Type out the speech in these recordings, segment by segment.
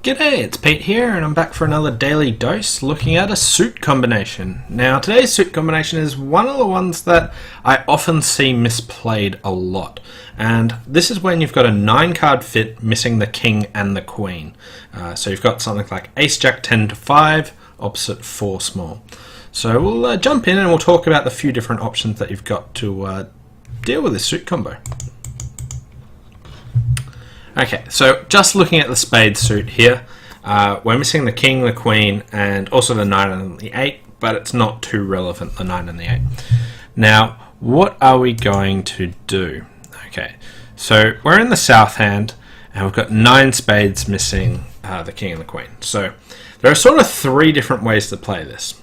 G'day, it's Pete here and I'm back for another daily dose looking at a suit combination. Now today's suit combination is one of the ones that I often see misplayed a lot, and this is when you've got a 9 card fit missing the king and the queen. So you've got something like ace jack 10 to 5 opposite 4 small. So we'll jump in and we'll talk about the few different options that you've got to deal with this suit combo. Okay, so just looking at the spade suit here, we're missing the king, the queen, and also the 9 and the 8, but it's not too relevant, the 9 and the 8. Now, what are we going to do? Okay, so we're in the south hand, and we've got 9 spades missing the king and the queen. So there are sort of 3 different ways to play this.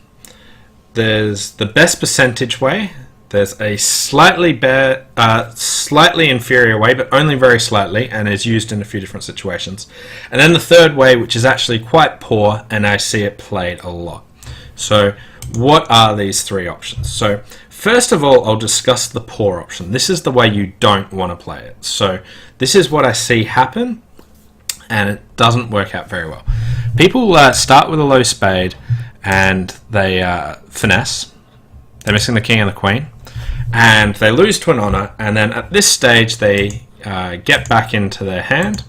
There's the best percentage way. There's a slightly inferior way, but only very slightly, and is used in a few different situations. And then the third way, which is actually quite poor, and I see it played a lot. So what are these 3 options? So first of all, I'll discuss the poor option. This is the way you don't want to play it. So this is what I see happen, and it doesn't work out very well. People start with a low spade, and they finesse. They're missing the king and the queen, and they lose to an honor, and then at this stage they get back into their hand,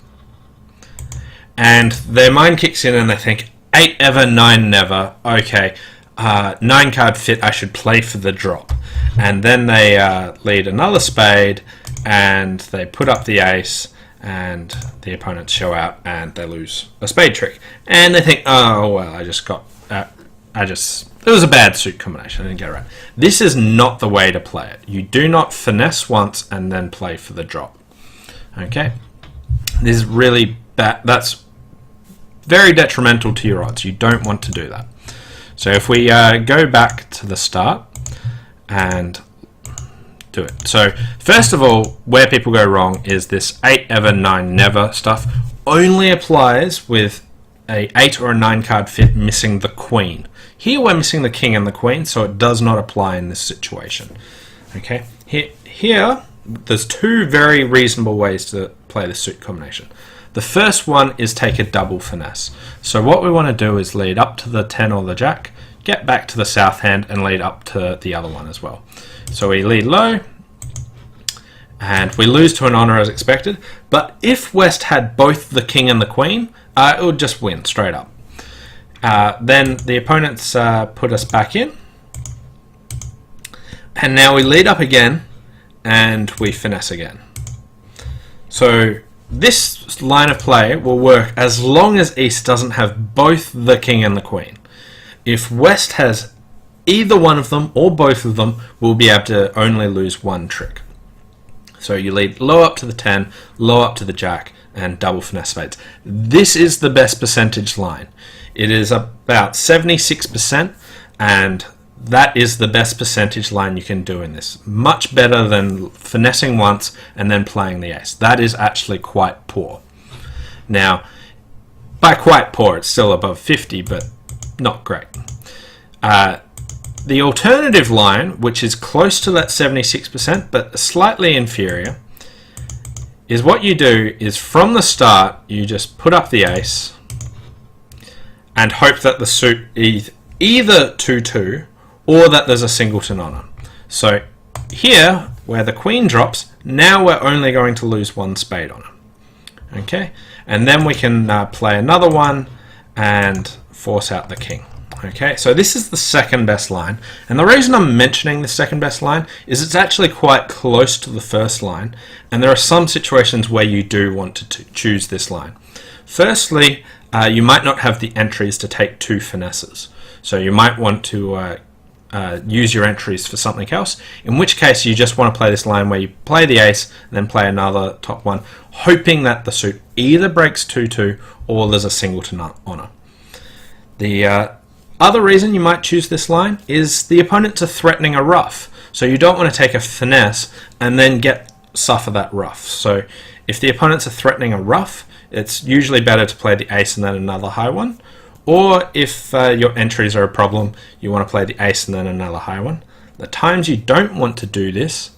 and their mind kicks in and they think 8 ever, 9 never. Okay, 9 card fit, I should play for the drop. And then they lead another spade and they put up the ace, and the opponents show out and they lose a spade trick, and they think, oh well, it was a bad suit combination, I didn't get it right. This is not the way to play it. You do not finesse once and then play for the drop. Okay? This is really bad. That's very detrimental to your odds. You don't want to do that. So if we go back to the start and do it. So first of all, where people go wrong is this 8 ever, 9 never stuff only applies with a 8 or a 9 card fit missing the queen. Here we're missing the king and the queen, so it does not apply in this situation. Okay, here there's 2 very reasonable ways to play this suit combination. The first one is take a double finesse. So what we want to do is lead up to the 10 or the jack, get back to the south hand, and lead up to the other one as well. So we lead low, and we lose to an honor as expected, but if West had both the king and the queen, it would just win straight up. Then the opponents put us back in, and now we lead up again and we finesse again. So this line of play will work as long as East doesn't have both the king and the queen. If West has either one of them or both of them, we'll be able to only lose 1 trick. So you lead low up to the 10, low up to the jack, and double finesse spades. This is the best percentage line. It is about 76%, and that is the best percentage line you can do in this. Much better than finessing once and then playing the ace. That is actually quite poor. Now, by quite poor, it's still above 50, but not great. The alternative line, which is close to that 76%, but slightly inferior, is what you do is from the start, you just put up the ace and hope that the suit is either 2-2 or that there's a singleton honor. So here, where the queen drops, now we're only going to lose 1 spade honor. Okay, and then we can play another one and force out the king. Okay, so this is the second best line, and the reason I'm mentioning the second best line is it's actually quite close to the first line, and there are some situations where you do want to choose this line. Firstly, you might not have the entries to take 2 finesses, so you might want to use your entries for something else, in which case you just want to play this line where you play the ace and then play another top one, hoping that the suit either breaks 2-2 or there's a singleton honor. The other reason you might choose this line is the opponents are threatening a ruff, so you don't want to take a finesse and then suffer that ruff. So if the opponents are threatening a ruff, it's usually better to play the ace and then another high one, or if your entries are a problem, you want to play the ace and then another high one. The times you don't want to do this,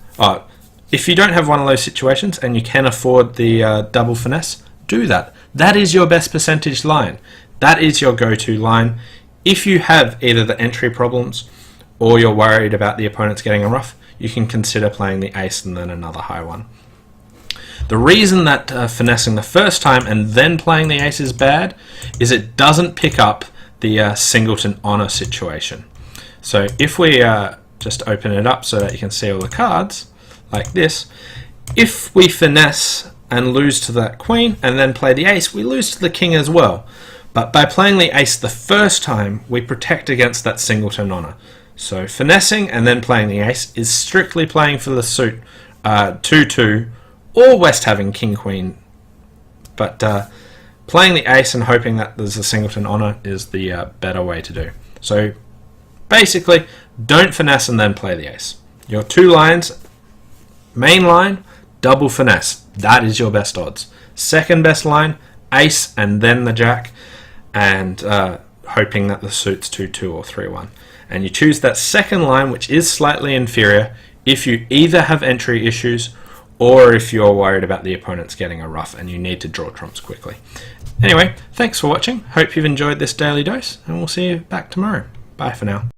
if you don't have one of those situations and you can afford the double finesse, do that. That is your best percentage line. That is your go-to line. If you have either the entry problems or you're worried about the opponents getting a ruff, you can consider playing the ace and then another high one. The reason that finessing the first time and then playing the ace is bad is it doesn't pick up the singleton honor situation. So if we just open it up so that you can see all the cards like this, if we finesse and lose to that queen and then play the ace, we lose to the king as well. But by playing the ace the first time, we protect against that singleton honor. So finessing and then playing the ace is strictly playing for the suit 2-2 or West having king-queen. But playing the ace and hoping that there's a singleton honor is the better way to do. So basically, don't finesse and then play the ace. Your two lines, main line, double finesse. That is your best odds. Second best line, ace and then the jack, and hoping that the suit's 2-2 or 3-1. And you choose that second line, which is slightly inferior, if you either have entry issues or if you're worried about the opponents getting a ruff and you need to draw trumps quickly. Anyway, thanks for watching. Hope you've enjoyed this daily dose, and we'll see you back tomorrow. Bye for now.